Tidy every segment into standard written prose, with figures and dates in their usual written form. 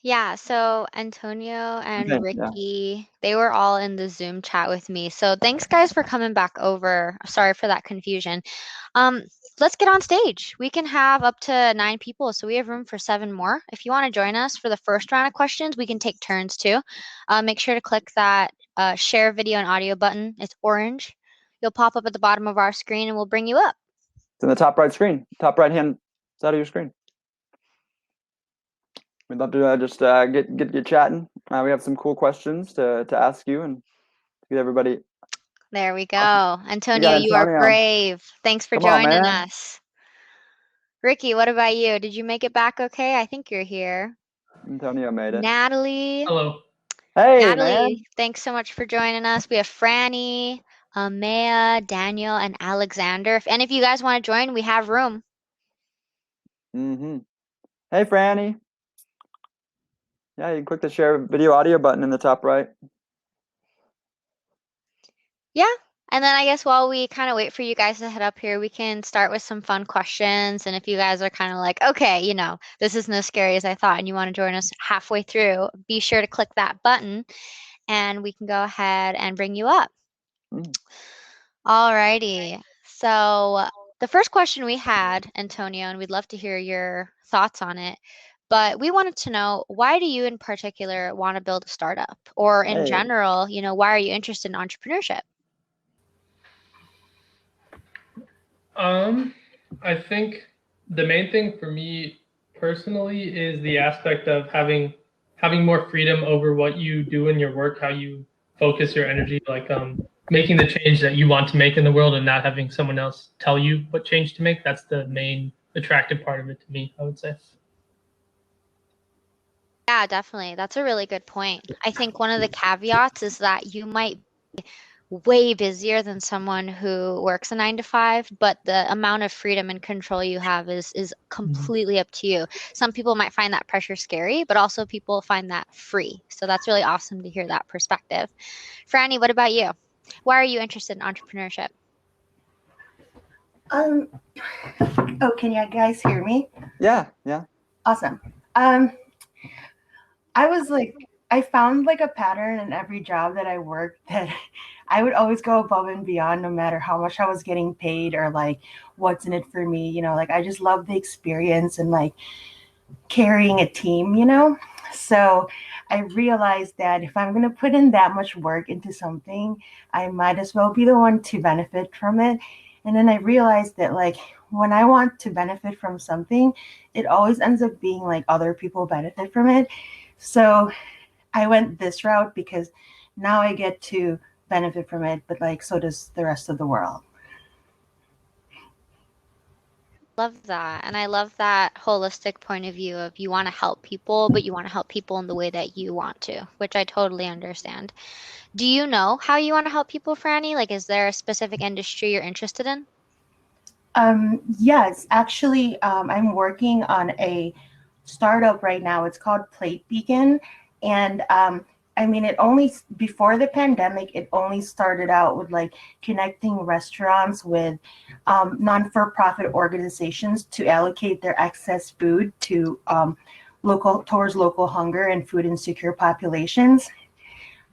Yeah, so Antonio and Okay, yeah. Ricky, they were all in the Zoom chat with me. So thanks guys for coming back over. Sorry for that confusion. Um, let's get on stage. We can have up to 9 people, so we have room for 7 more. If you want to join us for the first round of questions, we can take turns too. Make sure to click that share video and audio button. It's orange. You'll pop up at the bottom of our screen and we'll bring you up. It's in the top right screen, top right hand side of your screen. We'd love to just get chatting. We have some cool questions to ask you and get everybody. There we Awesome. go. We Antonio, got you are Antonio. brave. Thanks for Come on, joining man. us. Ricky, what about you? Did you make it back okay? I think you're here. Antonio made it. Natalie, Hello. Hey, man. Natalie, thanks so much for joining us. We have Franny, Maya, Daniel, and Alexander. If any of you guys want to join, we have room. Mm-hmm. Hey, Franny. Yeah, you can click the share video audio button in the top right. Yeah. And then I guess while we kind of wait for you guys to head up here, we can start with some fun questions. And if you guys are kind of like, okay, this isn't as scary as I thought, and you want to join us halfway through, be sure to click that button and we can go ahead and bring you up. Mm. Alrighty. So the first question we had, Antonio, and we'd love to hear your thoughts on it, but we wanted to know, why do you in particular want to build a startup? Or in Hey. general, why are you interested in entrepreneurship? I think the main thing for me personally is the aspect of having more freedom over what you do in your work, how you focus your energy, like making the change that you want to make in the world and not having someone else tell you what change to make. That's the main attractive part of it to me, I would say. Yeah, definitely. That's a really good point. I think one of the caveats is that you might way busier than someone who works a 9 to 5, but the amount of freedom and control you have is Mhm. completely up to you. Some people might find that pressure scary, but also people find that free. So that's really awesome to hear that perspective. Franny, what about you? Why are you interested in entrepreneurship? Um, oh, can you guys hear me? Yeah, yeah. Awesome. I was like, I found like a pattern in every job that I worked that I would always go above and beyond no matter how much I was getting paid or like what's in it for me. Like I just love the experience and like carrying a team. So I realized that if I'm going to put in that much work into something, I might as well be the one to benefit from it. And then I realized that, like, when I want to benefit from something, it always ends up being like other people benefit from it. So I went this route because now I get to benefit from it, but like, so does the rest of the world. Love that. And I love that holistic point of view of you want to help people, but you want to help people in the way that you want to, which I totally understand. Do you know how you want to help people, Franny? Like, is there a specific industry you're interested in? Yes, actually, I'm working on a startup right now. It's called Plate Beacon. And I mean, before the pandemic, it only started out with like connecting restaurants with non for profit organizations to allocate their excess food to towards local hunger and food insecure populations.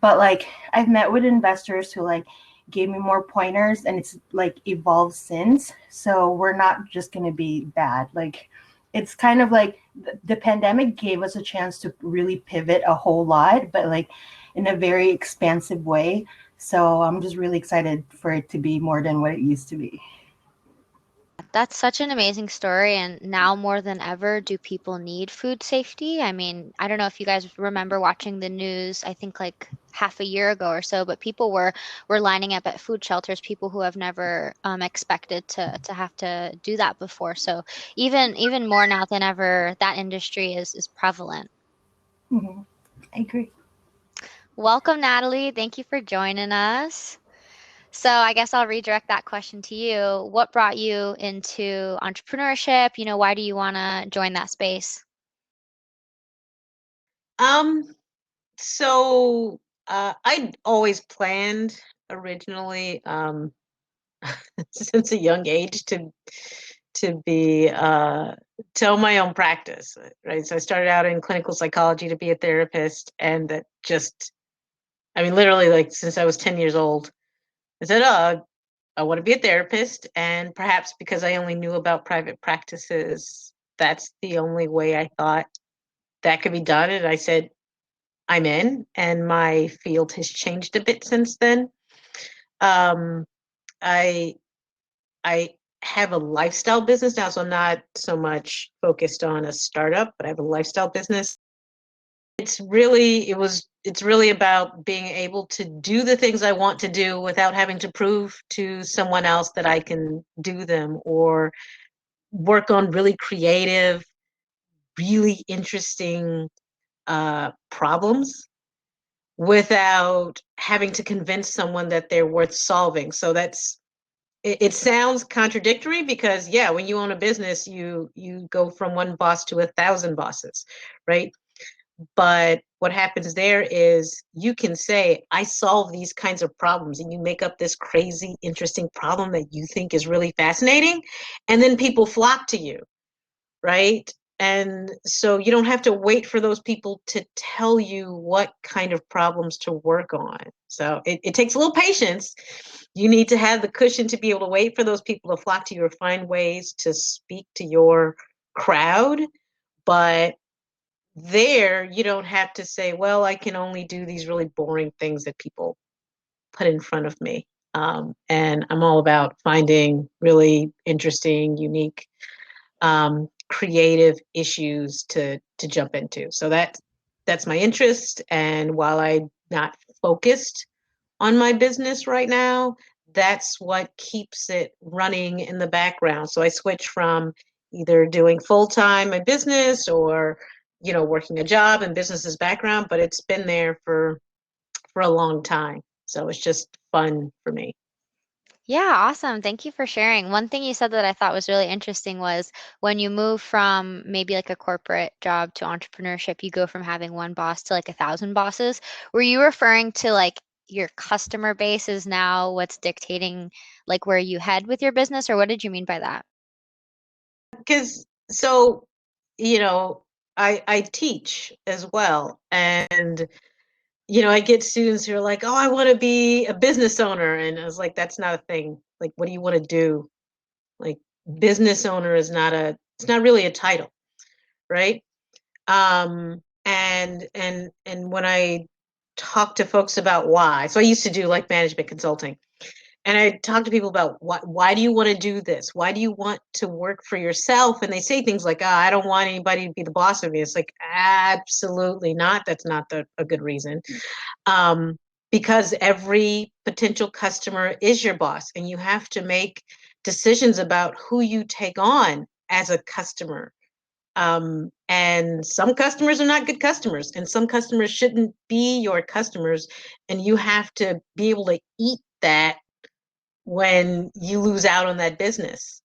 But like I've met with investors who like gave me more pointers and it's like evolved since. So we're not just going to be bad. Like it's kind of like the pandemic gave us a chance to really pivot a whole lot, but like in a very expansive way. So I'm just really excited for it to be more than what it used to be. That's such an amazing story. And now more than ever, do people need food safety? I mean, I don't know if you guys remember watching the news, I think like half a year ago or so, but people were lining up at food shelters, people who have never expected to have to do that before. So even more now than ever, that industry is prevalent. Mm-hmm. I agree. Welcome, Natalie. Thank you for joining us. So I guess I'll redirect that question to you. What brought you into entrepreneurship? Why do you want to join that space? Um, so I'd always planned originally, since a young age to be to own my own practice, right? So I started out in clinical psychology to be a therapist, and that just, I mean, literally, like since I was 10 years old, I said, "Oh, I want to be a therapist," and perhaps because I only knew about private practices, that's the only way I thought that could be done. And I said, "I'm in," and my field has changed a bit since then. Um, I I have a lifestyle business now, so I'm not so much focused on a startup, but I have a lifestyle business. It's really about being able to do the things I want to do without having to prove to someone else that I can do them, or work on really creative, really interesting problems without having to convince someone that they're worth solving. So it sounds contradictory because, yeah, when you own a business, you go from one boss to 1,000 bosses, right? But what happens there is you can say, I solve these kinds of problems, and you make up this crazy, interesting problem that you think is really fascinating, and then people flock to you, right? And so you don't have to wait for those people to tell you what kind of problems to work on. So it takes a little patience. You need to have the cushion to be able to wait for those people to flock to you or find ways to speak to your crowd. But there, you don't have to say, well, I can only do these really boring things that people put in front of me. And I'm all about finding really interesting, unique, creative issues to jump into. So that's my interest. And while I'm not focused on my business right now, that's what keeps it running in the background. So I switch from either doing full-time my business, or working a job in business's background, but it's been there for a long time. So it's just fun for me. Yeah, awesome. Thank you for sharing. One thing you said that I thought was really interesting was when you move from maybe like a corporate job to entrepreneurship, you go from having one boss to like 1,000 bosses. Were you referring to like your customer base is now what's dictating like where you head with your business, or what did you mean by that? Because so, you know, I teach as well, and I get students who are like, "Oh, I want to be a business owner," and I was like, "That's not a thing. Like, what do you want to do? Like, business owner is not it's not really a title, right?" And when I talk to folks about why, so I used to do like management consulting, and I talk to people about why do you want to do this? Why do you want to work for yourself? And they say things like, I don't want anybody to be the boss of me. It's like, absolutely not. That's not a good reason. Um, because every potential customer is your boss, and you have to make decisions about who you take on as a customer. And some customers are not good customers, and some customers shouldn't be your customers. And you have to be able to eat that when you lose out on that business,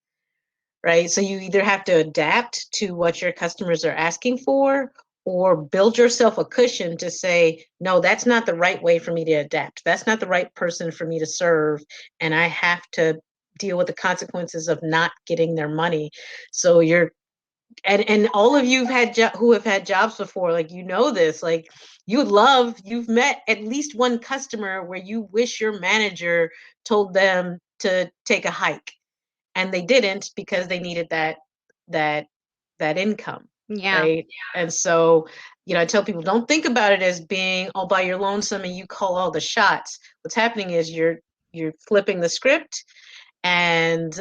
right? So you either have to adapt to what your customers are asking for, or build yourself a cushion to say, no, that's not the right way for me to adapt. That's not the right person for me to serve. And I have to deal with the consequences of not getting their money. So and all of you've had who have had jobs before, like, this, like, you've met at least one customer where you wish your manager told them to take a hike, and they didn't because they needed that that income, Yeah. right? And so, I tell people, don't think about it as being all by your lonesome and you call all the shots. What's happening is you're flipping the script, and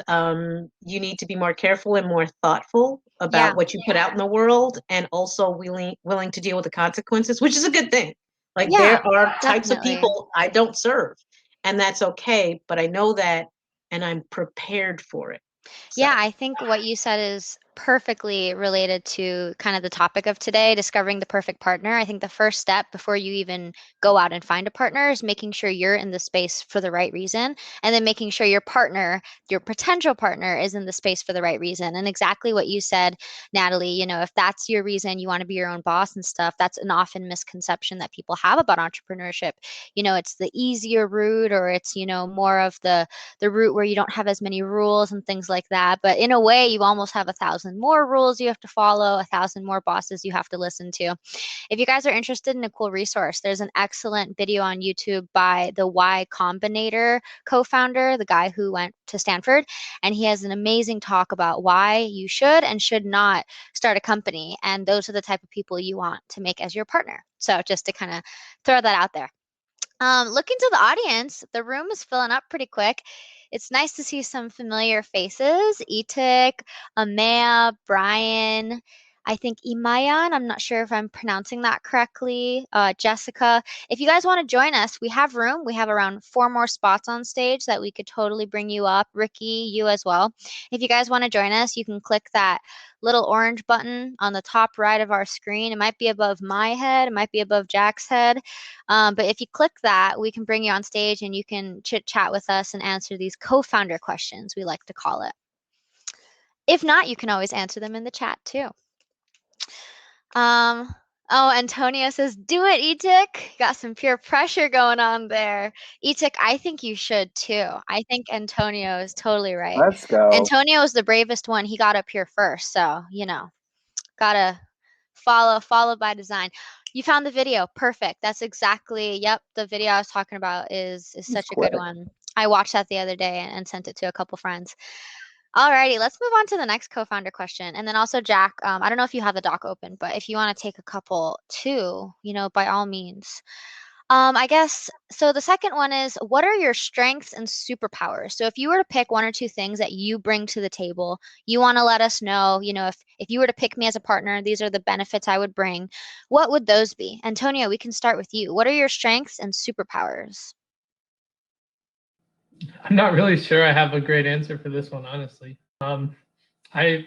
you need to be more careful and more thoughtful Yeah. about what you put out in the world, and also willing to deal with the consequences, which is a good thing. Like, Yeah, there are types of definitely. people I don't serve, and that's okay, but I know that, and I'm prepared for it. So Yeah, I think what you said is perfectly related to kind of the topic of today, discovering the perfect partner. I think the first step before you even go out and find a partner is making sure you're in the space for the right reason, and then making sure your partner, your potential partner, is in the space for the right reason. And exactly what you said, Natalie, if that's your reason, you want to be your own boss and stuff, that's an often misconception that people have about entrepreneurship. It's the easier route, or it's, more of the route where you don't have as many rules and things like that. But in a way, you almost have 1,000 1,000 more rules you have to follow, 1,000 more bosses you have to listen to. If you guys are interested in a cool resource, there's an excellent video on YouTube by the Y Combinator co-founder, the guy who went to Stanford, and he has an amazing talk about why you should and should not start a company. And those are the type of people you want to make as your partner. So just to kind of throw that out there. Looking to the audience, the room is filling up pretty quick. It's nice to see some familiar faces. Etik, Amaya, Brian, I think Imayan, I'm not sure if I'm pronouncing that correctly. Jessica, if you guys want to join us, we have room. We have around 4 more spots on stage that we could totally bring you up. Ricky, you as well. If you guys want to join us, you can click that little orange button on the top right of our screen. It might be above my head. It might be above Jack's head. But if you click that, we can bring you on stage and you can chit chat with us and answer these co-founder questions, we like to call it. If not, you can always answer them in the chat too. Oh, Antonio says, do it, Etik. Got some peer pressure going on there. Etik, I think you should too. I think Antonio is totally right. Let's go. Antonio is the bravest one. He got up here first. So, gotta follow by design. You found the video. Perfect. That's exactly, yep, the video I was talking about is such a good one. I watched that the other day and sent it to a couple friends. Alrighty, let's move on to the next co-founder question. And then also, Jack, I don't know if you have the doc open, but if you want to take a couple too, by all means. I guess, so the second one is, what are your strengths and superpowers? So if you were to pick 1 or 2 things that you bring to the table, you want to let us know, if you were to pick me as a partner, these are the benefits I would bring. What would those be? Antonio, we can start with you. What are your strengths and superpowers? I'm not really sure I have a great answer for this one, honestly. I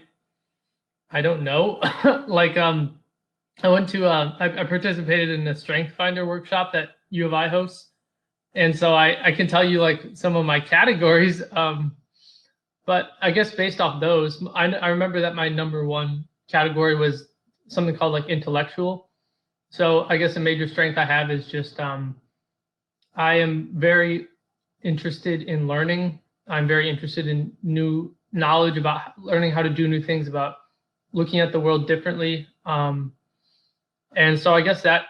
don't know. I went to I participated in a Strength Finder workshop that U of I hosts, and so I can tell you like some of my categories. But I guess based off those, I remember that my #1 category was something called like intellectual. So I guess a major strength I have is just I am very interested in learning. I'm very interested in new knowledge about learning how to do new things, about looking at the world differently. And so I guess that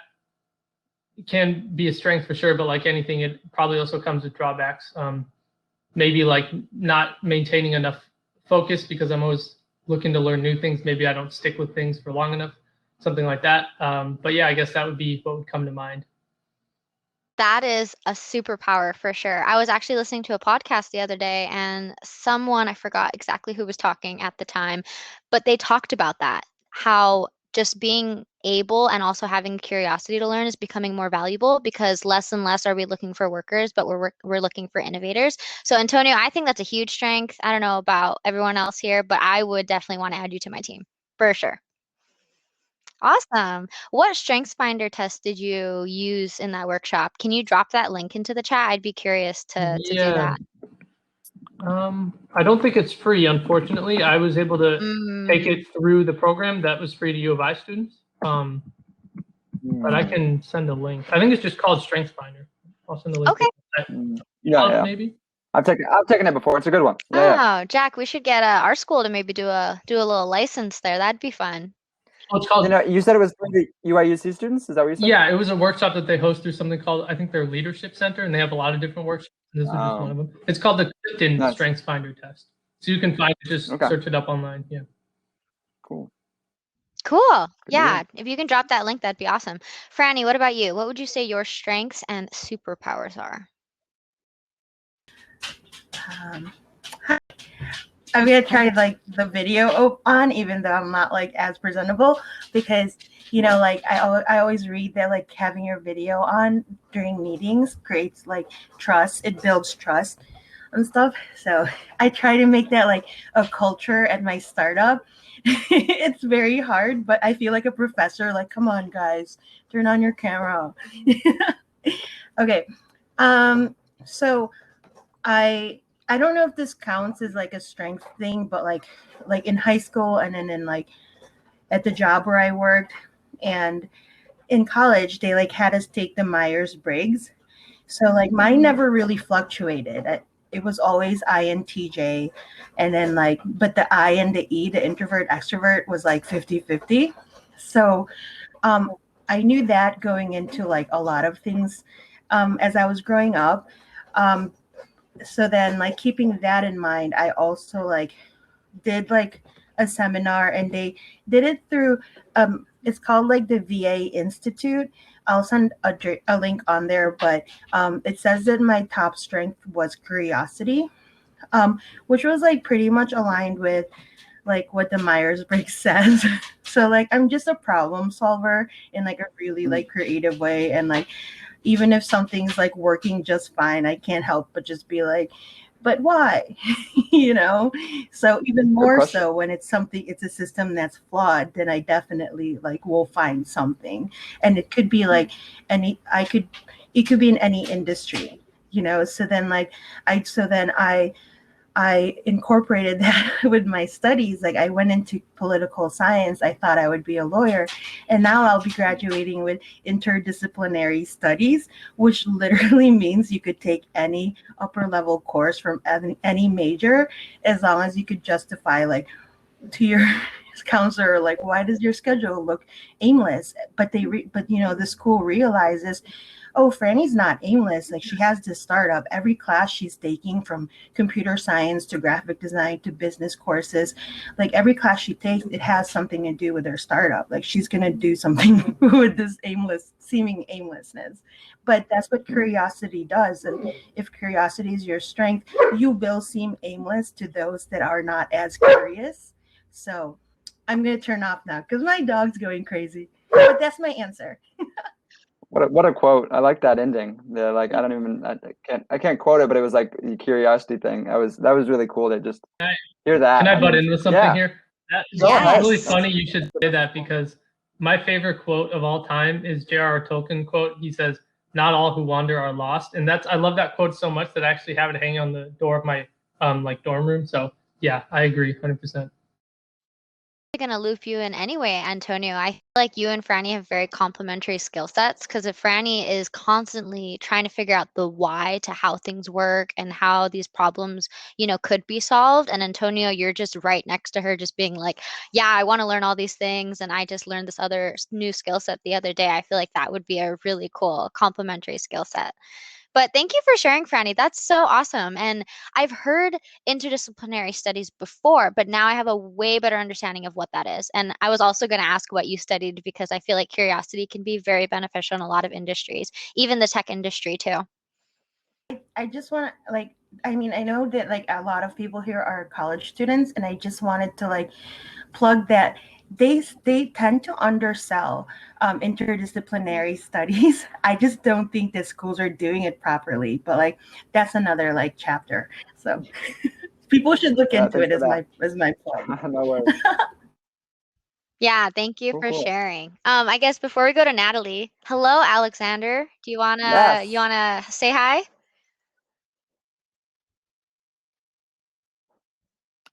can be a strength for sure, but like anything, it probably also comes with drawbacks. Maybe like not maintaining enough focus because I'm always looking to learn new things. Maybe I don't stick with things for long enough, something like that. But yeah, I guess that would be what would come to mind. That is a superpower for sure. I was actually listening to a podcast the other day and someone, I forgot exactly who was talking at the time, but they talked about that, how just being able and also having curiosity to learn is becoming more valuable because less and less are we looking for workers, but we're looking for innovators. So Antonio, I think that's a huge strength. I don't know about everyone else here, but I would definitely want to add you to my team for sure. Awesome. What StrengthsFinder test did you use in that workshop? Can you drop that link into the chat? I'd be curious to do that. I don't think it's free, unfortunately. I was able to take it through the program that was free to U of I students. But I can send a link. I think it's just called StrengthsFinder. I'll send a link. Okay. Yeah. Maybe. I've taken it before. It's a good one. Yeah. Jack, we should get our school to maybe do a little license there. That'd be fun. Oh, it's called, you said it was for the UIUC students? Is that what you said? Yeah, it was a workshop that they host through something called, I think their Leadership Center, and they have a lot of different workshops. This was just one of them. It's called the Clifton StrengthsFinder test. So you can find it, just search it up online. Yeah. Cool. Yeah, if you can drop that link, that'd be awesome. Franny, what about you? What would you say your strengths and superpowers are? I'm gonna try like the video on, even though I'm not like as presentable, because like I always read that like having your video on during meetings creates like trust. It builds trust and stuff. So I try to make that like a culture at my startup. It's very hard, but I feel like a professor. Like, come on, guys, turn on your camera. Okay, so I don't know if this counts as like a strength thing, but like in high school and then in like at the job where I worked and in college, they like had us take the Myers-Briggs. So like mine never really fluctuated. it was always INTJ. And then like, but the I and the E, the introvert extrovert, was like 50-50. So I knew that going into like a lot of things as I was growing up. Um, so then like keeping that in mind, I also like did like a seminar, and they did it through it's called like the VA Institute. I'll send a link on there, but it says that my top strength was curiosity, which was like pretty much aligned with like what the Myers-Briggs says. So like I'm just a problem solver in like a really like creative way, and like even if something's like working just fine, I can't help but just be like, but why? You know? So even more so when it's something, it's a system that's flawed, then I definitely like will find something. And it could be like it could be in any industry, you know? So then like I incorporated that with my studies. Like I went into political science. I thought I would be a lawyer. And now I'll be graduating with interdisciplinary studies, which literally means you could take any upper level course from any major, as long as you could justify like to your counselor, like, why does your schedule look aimless? But but you know, the school realizes, oh, Franny's not aimless. Like she has this startup. Every class she's taking, from computer science to graphic design to business courses, like every class she takes, it has something to do with her startup. Like she's gonna do something with this seeming aimlessness. But that's what curiosity does. And if curiosity is your strength, you will seem aimless to those that are not as curious. So I'm gonna turn off now because my dog's going crazy. But that's my answer. What a quote! I like that ending. The like I can't quote it, but it was like the curiosity thing. That was really cool to just hear that. Can I butt in with something here? Go ahead. It's really funny you should say that, because my favorite quote of all time is J.R.R. Tolkien quote. He says, "Not all who wander are lost," and I love that quote so much that I actually have it hanging on the door of my like dorm room. So yeah, I agree 100%. Going to loop you in anyway, Antonio. I feel like you and Franny have very complementary skill sets, because if Franny is constantly trying to figure out the why to how things work and how these problems, could be solved, and Antonio, you're just right next to her, just being like, yeah, I want to learn all these things, and I just learned this other new skill set the other day. I feel like that would be a really cool complementary skill set. But thank you for sharing, Franny. That's so awesome. And I've heard interdisciplinary studies before, but now I have a way better understanding of what that is. And I was also going to ask what you studied, because I feel like curiosity can be very beneficial in a lot of industries, even the tech industry too. I just want to like, I mean, I know that like a lot of people here are college students, and I just wanted to like plug that they tend to undersell interdisciplinary studies. I just don't think that schools are doing it properly, but like that's another like chapter. So people should look into it as my plug. No worries. Yeah, thank you for Cool. sharing. I guess before we go to Natalie, hello, Alexander. Do you wanna say hi?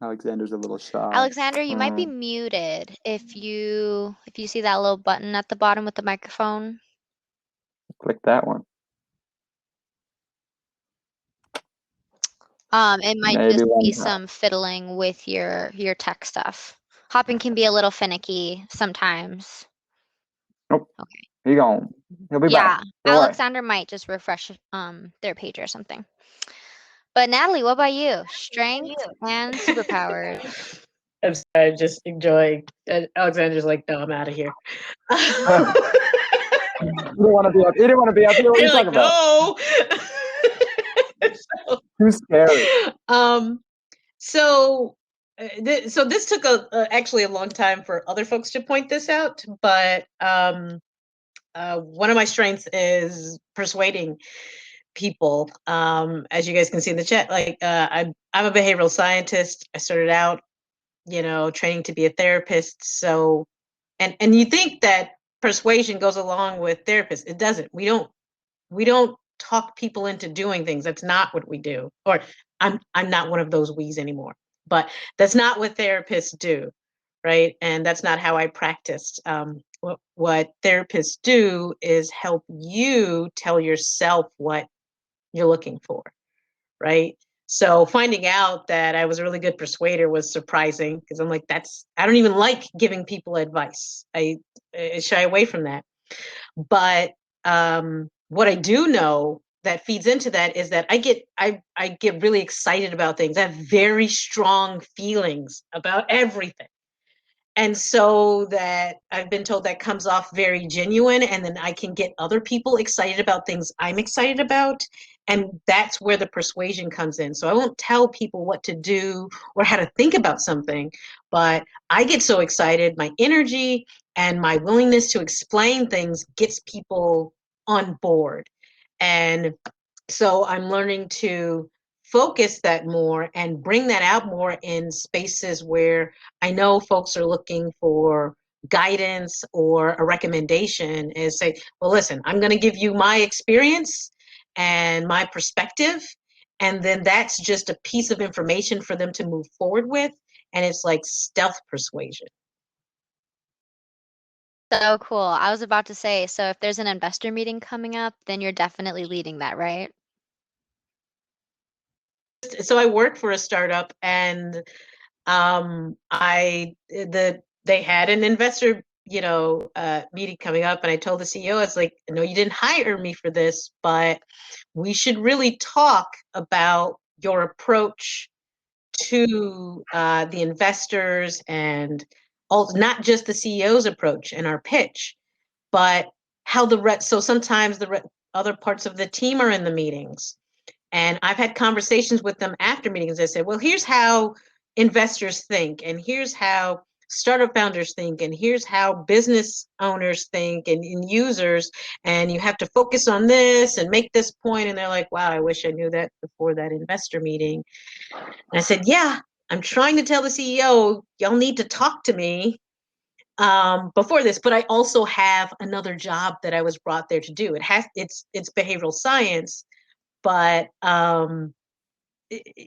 Alexander's a little shy. Alexander, you might be muted if you see that little button at the bottom with the microphone. Click that one. It might Maybe just one be time. some fiddling with your tech stuff. Hopping can be a little finicky sometimes. Nope. Okay. He's gone. He'll be Yeah, back. Don't worry. Alexander might just refresh their page or something. But Natalie, what about you? Strengths and superpowers. I'm sorry, I'm just enjoying. Alexander's like, no, I'm out of here. He didn't want to be up. He didn't want to be up here. What are you talking about? No. Too scary. So this took actually a long time for other folks to point this out, but one of my strengths is persuading people. As you guys can see in the chat, like I'm a behavioral scientist. I started out, training to be a therapist. So, and you think that persuasion goes along with therapists. It doesn't. We don't talk people into doing things. That's not what we do. Or I'm not one of those we's anymore. But that's not what therapists do, right? And that's not how I practiced. What therapists do is help you tell yourself what you're looking for, right? So finding out that I was a really good persuader was surprising, because I'm like, I don't even like giving people advice. I shy away from that. But what I do know that feeds into that is that I get really excited about things. I have very strong feelings about everything. And so that I've been told that comes off very genuine, and then I can get other people excited about things I'm excited about. And that's where the persuasion comes in. So I won't tell people what to do or how to think about something, but I get so excited. My energy and my willingness to explain things gets people on board. And so I'm learning to focus that more and bring that out more in spaces where I know folks are looking for guidance or a recommendation, is say, well, listen, I'm going to give you my experience and my perspective. And then that's just a piece of information for them to move forward with. And it's like stealth persuasion. So cool. I was about to say, so if there's an investor meeting coming up, then you're definitely leading that, right? So I work for a startup, and they had an investor meeting coming up, and I told the CEO, I was like, no, you didn't hire me for this, but we should really talk about your approach to the investors, and not just the CEO's approach and our pitch, but how so sometimes other parts of the team are in the meetings. And I've had conversations with them after meetings. I said, well, here's how investors think, and here's how startup founders think, and here's how business owners think, and users, and you have to focus on this and make this point. And they're like, wow, I wish I knew that before that investor meeting. And I said, yeah, I'm trying to tell the CEO, y'all need to talk to me before this, but I also have another job that I was brought there to do. It's behavioral science, but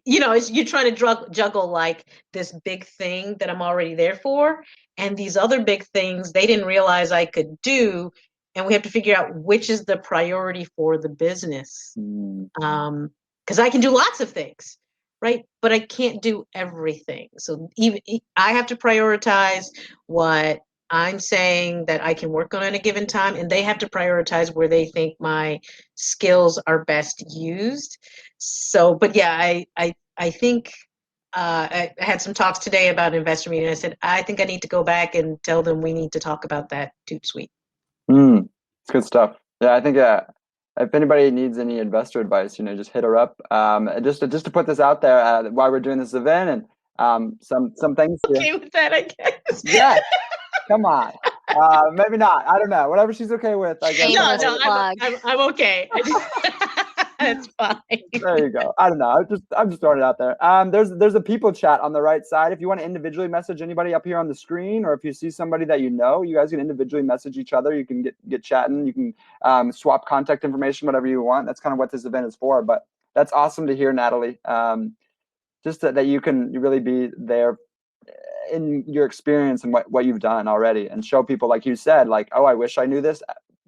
you're trying to juggle like this big thing that I'm already there for, and these other big things they didn't realize I could do, and we have to figure out which is the priority for the business. Because I can do lots of things, right? But I can't do everything. So even I have to prioritize what I'm saying that I can work on at a given time, and they have to prioritize where they think my skills are best used. So, but yeah, I think I had some talks today about investor meeting. I said, I think I need to go back and tell them we need to talk about that toot sweet. It's good stuff. Yeah, I think if anybody needs any investor advice, just hit her up. Just to put this out there, while we're doing this event, and some things. Okay with that, I guess. Yeah, come on. Maybe not. I don't know. Whatever she's okay with, I guess. Shameless plug. I'm okay. That's fine. There you go. I don't know. I'm just throwing it out there. There's a people chat on the right side. If you want to individually message anybody up here on the screen, or if you see somebody that you guys can individually message each other. You can get chatting. You can swap contact information, whatever you want. That's kind of what this event is for. But that's awesome to hear, Natalie. Just that you can really be there in your experience and what you've done already, and show people, like you said, like, oh, I wish I knew this,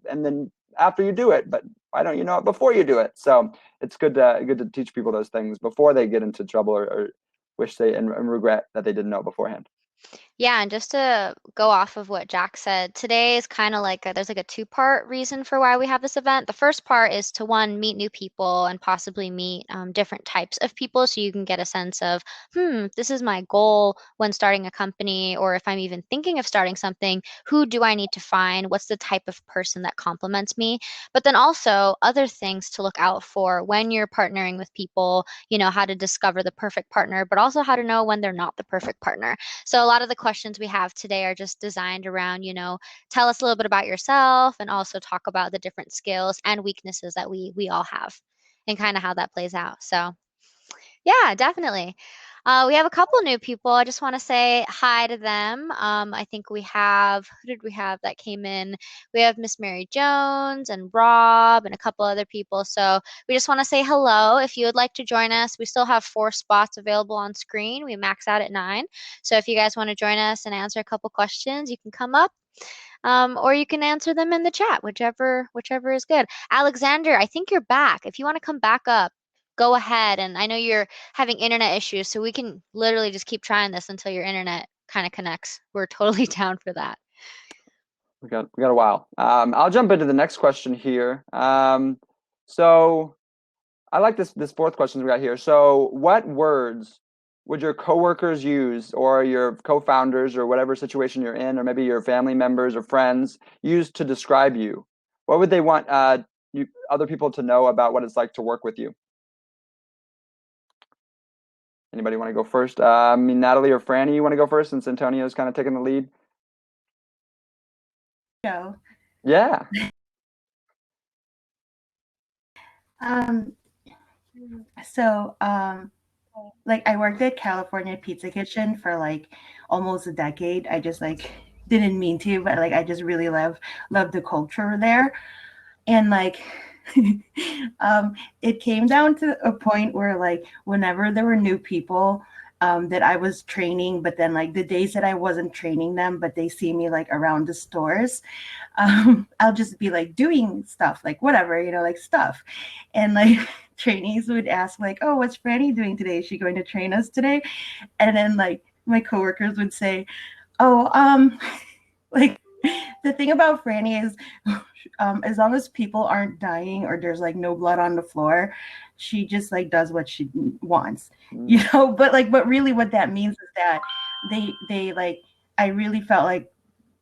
and then after you do it, but why don't you know it before you do it? So it's good to teach people those things before they get into trouble or wish and regret that they didn't know beforehand. Yeah, and just to go off of what Jack said, today is kind of like there's like a two-part reason for why we have this event. The first part is to, one, meet new people and possibly meet different types of people, so you can get a sense of, this is my goal when starting a company, or if I'm even thinking of starting something, who do I need to find? What's the type of person that complements me? But then also other things to look out for when you're partnering with people, how to discover the perfect partner, but also how to know when they're not the perfect partner. So a lot of the questions we have today are just designed around, tell us a little bit about yourself, and also talk about the different skills and weaknesses that we all have, and kind of how that plays out. So yeah, definitely. We have a couple new people. I just want to say hi to them. I think who did we have that came in? We have Miss Mary Jones and Rob and a couple other people. So we just want to say hello. If you would like to join us, we still have 4 spots available on screen. We max out at 9. So if you guys want to join us and answer a couple questions, you can come up. Or you can answer them in the chat, whichever is good. Alexander, I think you're back. If you want to come back up, go ahead. And I know you're having internet issues, so we can literally just keep trying this until your internet kind of connects. We're totally down for that. We got a while. I'll jump into the next question here. So I like this fourth question we got here. So what words would your coworkers use, or your co-founders, or whatever situation you're in, or maybe your family members or friends use to describe you? What would they want other people to know about what it's like to work with you? Anybody want to go first? I mean, Natalie or Franny, you want to go first since Antonio's kind of taking the lead? Go. Yeah. So like I worked at California Pizza Kitchen for like almost a decade. I just like didn't mean to, but like I just really love the culture there. And like it came down to a point where like whenever there were new people that I was training, but then like the days that I wasn't training them, but they see me like around the stores, I'll just be like doing stuff, like whatever, like stuff. And like trainees would ask like, oh, what's Franny doing today? Is she going to train us today? And then like my coworkers would say, oh, like the thing about Franny is as long as people aren't dying or there's like no blood on the floor, she just like does what she wants, but really what that means is that they like, I really felt like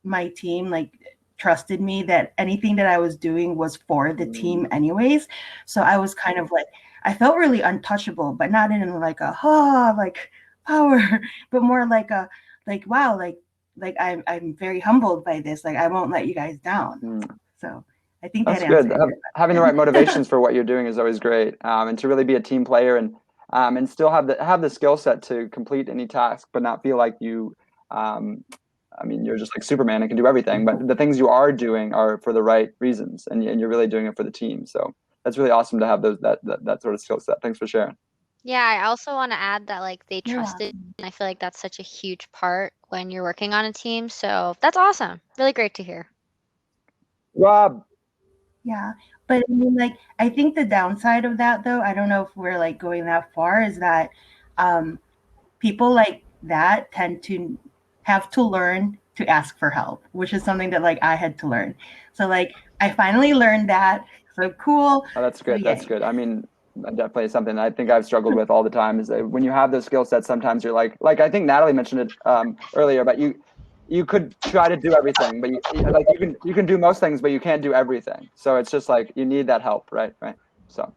my team like trusted me, that anything that I was doing was for the team anyways. So I was kind of like, I felt really untouchable, but not in like a like power, but more like a like, wow, like I'm very humbled by this. Like I won't let you guys down. So I think that's good. Having the right motivations for what you're doing is always great, and to really be a team player and still have the skill set to complete any task, but not feel like you. I mean, you're just like Superman and can do everything, but the things you are doing are for the right reasons, and you're really doing it for the team. So that's really awesome to have that sort of skill set. Thanks for sharing. Yeah, I also want to add that like they trusted, and I feel like that's such a huge part when you're working on a team. So that's awesome. Really great to hear. Rob. Yeah, but I mean, like, I think the downside of that, though, I don't know if we're like going that far, is that people like that tend to have to learn to ask for help, which is something that like I had to learn. So like I finally learned that. So cool. Oh, that's good. So, that's good. I mean, definitely something I think I've struggled with all the time is that when you have those skill sets, sometimes you're like I think Natalie mentioned it earlier, but you could try to do everything, but you can do most things, but you can't do everything. So it's just like you need that help, right? So,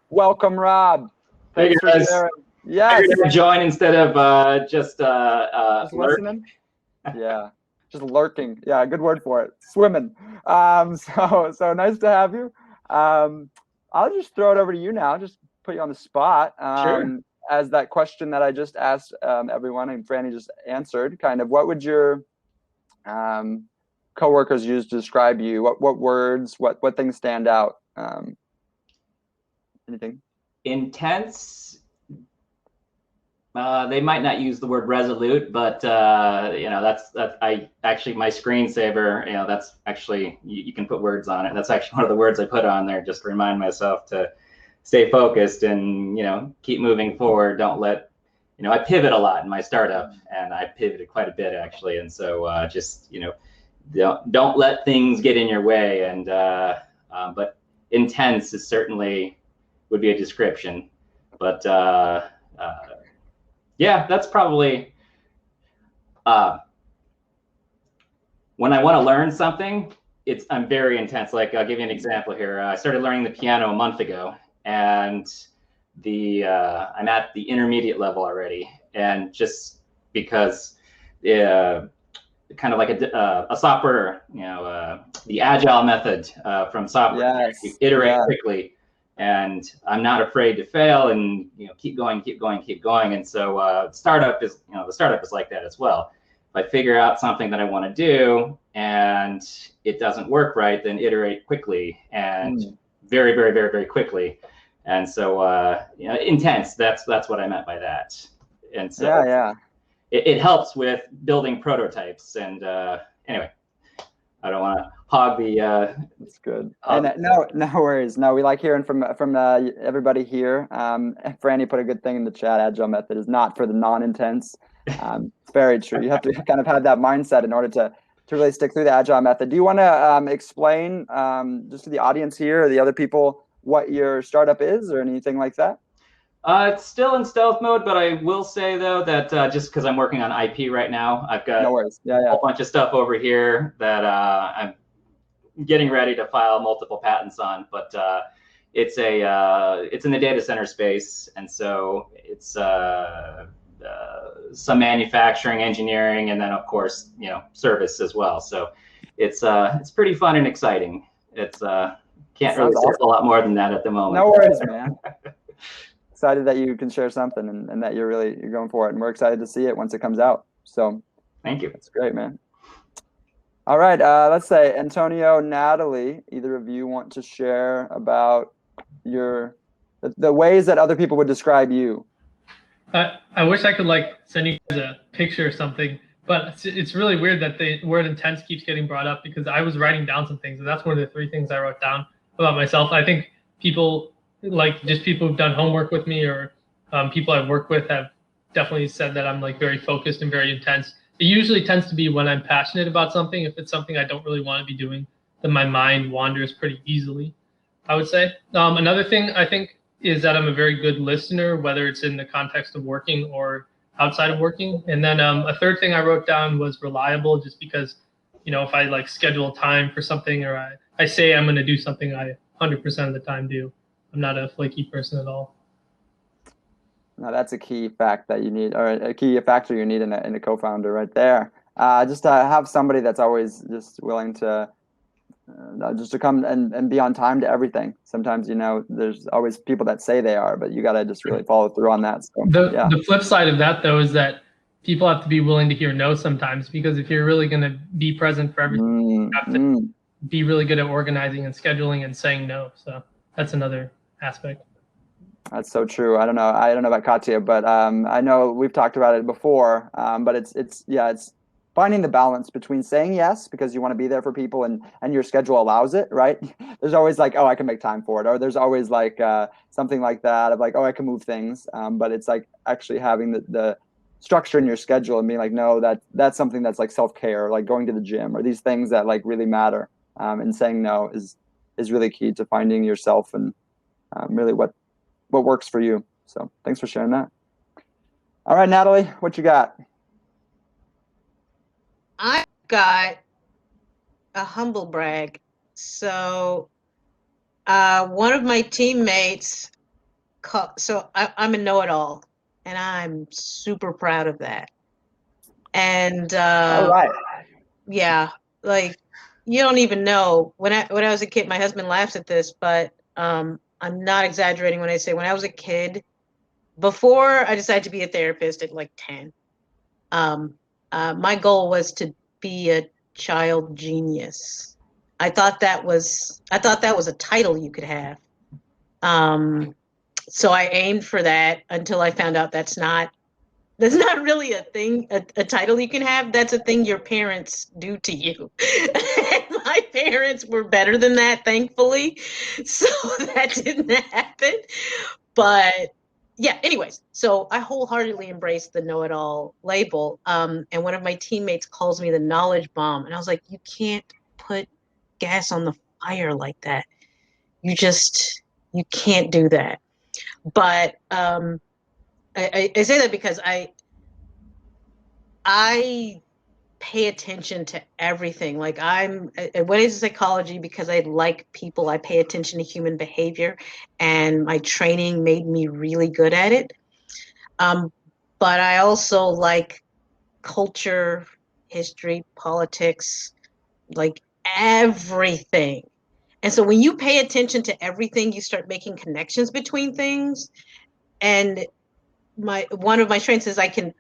welcome, Rob. Thanks for sharing. Yes. Join instead of just listening. Yeah, just lurking. Yeah, good word for it. Swimming. So nice to have you. I'll just throw it over to you now. Just put you on the spot. Sure. As that question that I just asked everyone, and Franny just answered, kind of, what would your coworkers use to describe you? What words? What things stand out? Anything? Intense. They might not use the word resolute, but that's I actually, my screensaver, that's actually, you can put words on it. That's actually one of the words I put on there just to remind myself to stay focused and keep moving forward. Don't let I pivot a lot in my startup, and I pivoted quite a bit actually, and so just don't let things get in your way. And but intense is certainly would be a description, but yeah, that's probably when I want to learn something, I'm very intense. Like, I'll give you an example here. I started learning the piano a month ago, and I'm at the intermediate level already. And just because kind of like a software, the agile method from software, yes. You iterate quickly. And I'm not afraid to fail, and keep going. And so startup is the startup is like that as well. If I figure out something that I want to do and it doesn't work right, then iterate quickly and very, very, very, very quickly. And so intense. That's what I meant by that. And so it helps with building prototypes. And anyway, I don't want to hog the. That's good. And no worries. No, we like hearing from everybody here. Franny put a good thing in the chat. Agile method is not for the non-intense. It's very true. You have to kind of have that mindset in order to really stick through the agile method. Do you want to explain just to the audience here or the other people what your startup is or anything like that? It's still in stealth mode, but I will say though that just because I'm working on IP right now, I've got no worries. Yeah. a whole bunch of stuff over here that I'm getting ready to file multiple patents on. But it's in the data center space, and so it's some manufacturing, engineering, and then of course service as well. So it's pretty fun and exciting. It's can't really say a lot more than that at the moment. No worries, man. Excited that you can share something and that you're going for it, and we're excited to see it once it comes out. So thank you. That's great, man. All right, let's say Antonio, Natalie, either of you want to share about the ways that other people would describe you? I wish I could send you guys a picture or something, but it's really weird that the word intense keeps getting brought up, because I was writing down some things, and that's one of the 3 things I wrote down about myself. I think people people who've done homework with me, or people I've worked with, have definitely said that I'm very focused and very intense. It usually tends to be when I'm passionate about something. If it's something I don't really want to be doing, then my mind wanders pretty easily, I would say. Another thing I think is that I'm a very good listener, whether it's in the context of working or outside of working. And then a third thing I wrote down was reliable, just because, if I schedule time for something, or I say I'm going to do something, I 100% of the time do. I'm not a flaky person at all. No, that's a key fact that you need, or a key factor you need in a co-founder right there. Just to have somebody that's always just willing to just to come and be on time to everything. Sometimes, there's always people that say they are, but you got to just really follow through on that. So, the flip side of that, though, is that people have to be willing to hear no sometimes, because if you're really going to be present for everything, you have to be really good at organizing and scheduling and saying no. So that's another aspect. That's so true. I don't know about Katya, but I know we've talked about it before. But it's finding the balance between saying yes because you want to be there for people and your schedule allows it, right? There's always I can make time for it, or there's always something like that of I can move things. But it's actually having the structure in your schedule and being no, that's something that's self-care, like going to the gym, or these things that really matter. And saying no is really key to finding yourself and really what works for you. So thanks for sharing that. All right, Natalie, what you got? I got a humble brag. So one of my teammates, I'm a know-it-all, and I'm super proud of that. And all right. Yeah, you don't even know. When I was a kid, my husband laughs at this, but I'm not exaggerating when I say when I was a kid, before I decided to be a therapist at 10, my goal was to be a child genius. I thought that was a title you could have. So I aimed for that until I found out that's not really a thing, a title you can have. That's a thing your parents do to you. My parents were better than that, thankfully. So that didn't happen. But yeah, anyways, so I wholeheartedly embraced the know-it-all label. And one of my teammates calls me the knowledge bomb. And I was like, you can't put gas on the fire like that. You can't do that. But I say that because I pay attention to everything. I went into psychology because I like people. I pay attention to human behavior, and my training made me really good at it. But I also like culture, history, politics, everything. And so when you pay attention to everything, you start making connections between things. And one of my strengths is I'm going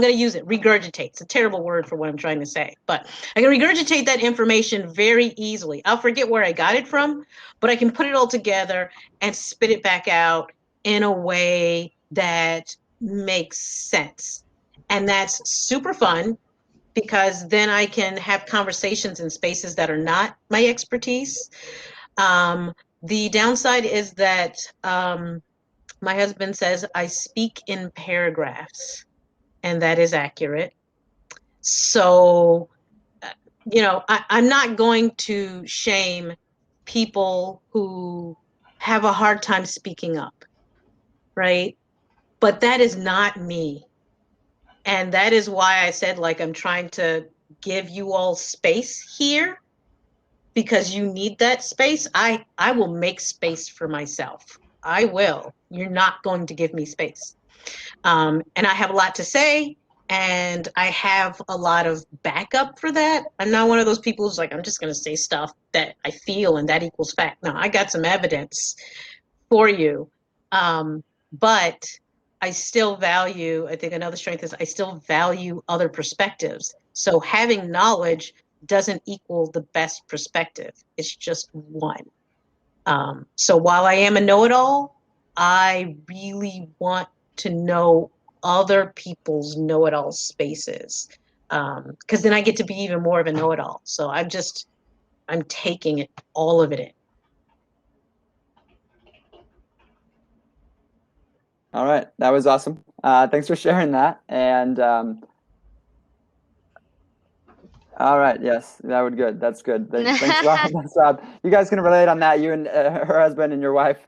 to use it. Regurgitate. It's a terrible word for what I'm trying to say, but I can regurgitate that information very easily. I'll forget where I got it from, but I can put it all together and spit it back out in a way that makes sense. And that's super fun. because then I can have conversations in spaces that are not my expertise. The downside is that my husband says I speak in paragraphs, and that is accurate. So, I'm not going to shame people who have a hard time speaking up, right? But that is not me. And that is why I said, like, I'm trying to give you all space here, because you need that space. I will make space for myself. I will. You're not going to give me space. And I have a lot to say, and I have a lot of backup for that. I'm not one of those people who's like, I'm just going to say stuff that I feel and that equals fact. No, I got some evidence for you. But I still value, I think another strength is I still value other perspectives. So having knowledge doesn't equal the best perspective. It's just one. So while I am a know-it-all, I really want to know other people's know-it-all spaces, because then I get to be even more of a know-it-all. So I'm taking it, all of it in. All right, that was awesome. Thanks for sharing that. And all right, yes, that would good. That's good. Thanks, Rob. Thanks, Rob. You guys can relate on that. You and her husband and your wife,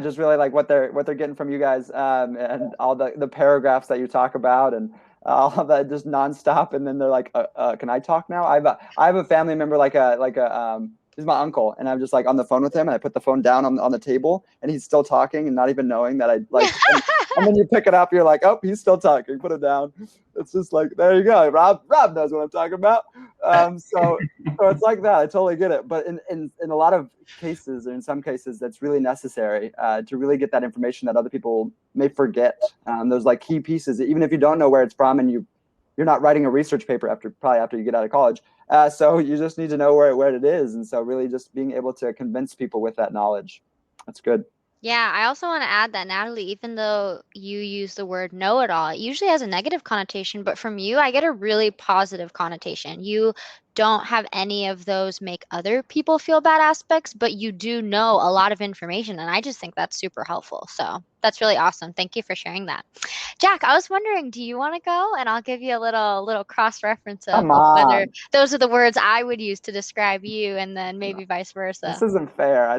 just really like what they're getting from you guys, and all the paragraphs that you talk about, and all of that just nonstop. And then they're like, "Can I talk now?" I have a family member he's my uncle, and I'm just like on the phone with him, and I put the phone down on the table, and he's still talking, and not even knowing that I like. And then you pick it up, you're like, "Oh, he's still talking." Put it down. It's just like, there you go. Rob knows what I'm talking about. So it's like that. I totally get it. But in a lot of cases, or in some cases, that's really necessary to really get that information that other people may forget. Those like key pieces, even if you don't know where it's from, and you're not writing a research paper after you get out of college. So you just need to know where it is. And so really just being able to convince people with that knowledge. That's good. Yeah, I also want to add that, Natalie, even though you use the word know-it-all, it usually has a negative connotation, but from you, I get a really positive connotation. You don't have any of those make other people feel bad aspects, but you do know a lot of information, and I just think that's super helpful. So that's really awesome. Thank you for sharing that. Jack, I was wondering, do you want to go? And I'll give you a little cross-reference of Come whether on. those are the words I would use to describe you, and then maybe vice versa. This isn't fair. I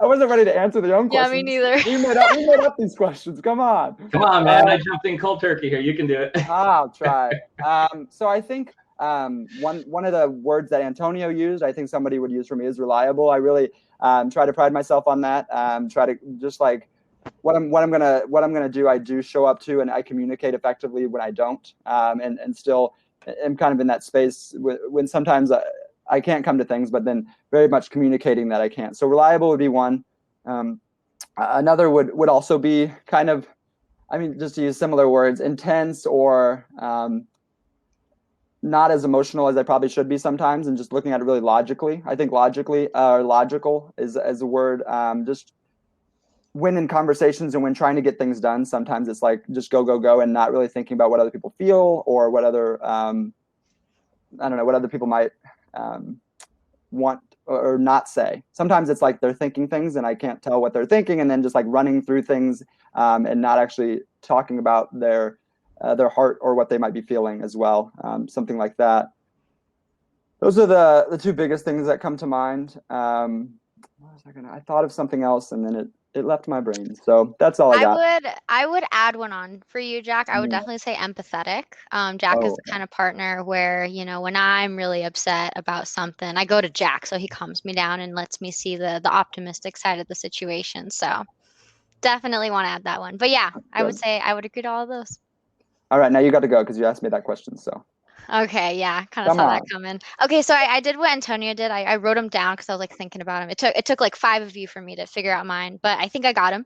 wasn't ready to answer their own Yeah, questions. me neither. We made up these questions. Come on. Come on, man. I jumped in cold turkey here. You can do it. I'll try. So I think one of the words that Antonio used, I think somebody would use for me, is reliable. I really try to pride myself on that. Try to just like what I'm gonna do. I do show up to, and I communicate effectively when I don't, and still am kind of in that space when sometimes I can't come to things, but then very much communicating that I can't. So reliable would be one. Another would also be kind of, I mean, just to use similar words, intense, or not as emotional as I probably should be sometimes, and just looking at it really logically. I think logical is a word. Just when in conversations and when trying to get things done, sometimes it's like just go, and not really thinking about what other people feel, or what other I don't know, what other people might want or not say. Sometimes it's like they're thinking things and I can't tell what they're thinking, and then just like running through things and not actually talking about their heart or what they might be feeling as well. Something like that. Those are the two biggest things that come to mind. I thought of something else, and then it left my brain. So that's all I got. I would add one on for you, Jack. I would Yeah. definitely say empathetic. Jack is the kind of partner where, when I'm really upset about something, I go to Jack, so he calms me down and lets me see the optimistic side of the situation. So definitely want to add that one. But yeah, I would say I would agree to all of those. All right, now you got to go because you asked me that question. So. Okay, yeah, kind of saw that coming. Okay, so I did what Antonio did. I wrote them down because I was like thinking about him. It took like 5 of you for me to figure out mine, but I think I got him.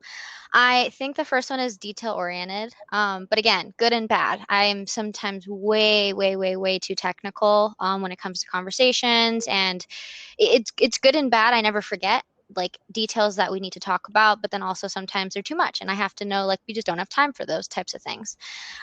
I think the first one is detail oriented. But again, good and bad. I am sometimes way too technical when it comes to conversations, and it's good and bad. I never forget like details that we need to talk about, but then also sometimes they're too much, and I have to know like we just don't have time for those types of things.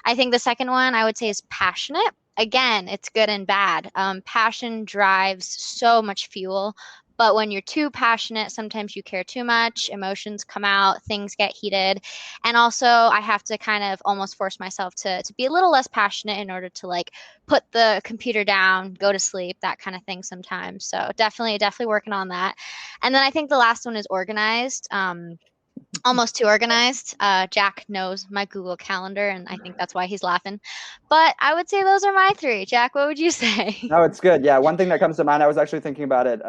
I think the second one I would say is passionate. again, it's good and bad. Passion drives so much fuel, but when you're too passionate, sometimes you care too much, emotions come out, things get heated. And also I have to kind of almost force myself to be a little less passionate in order to like put the computer down, go to sleep, that kind of thing sometimes. So definitely working on that. And then I think the last one is organized. Almost too organized. Jack knows my Google Calendar, and I think that's why he's laughing. But I would say those are my three. Jack, what would you say? No, it's good. Yeah, one thing that comes to mind, I was actually thinking about it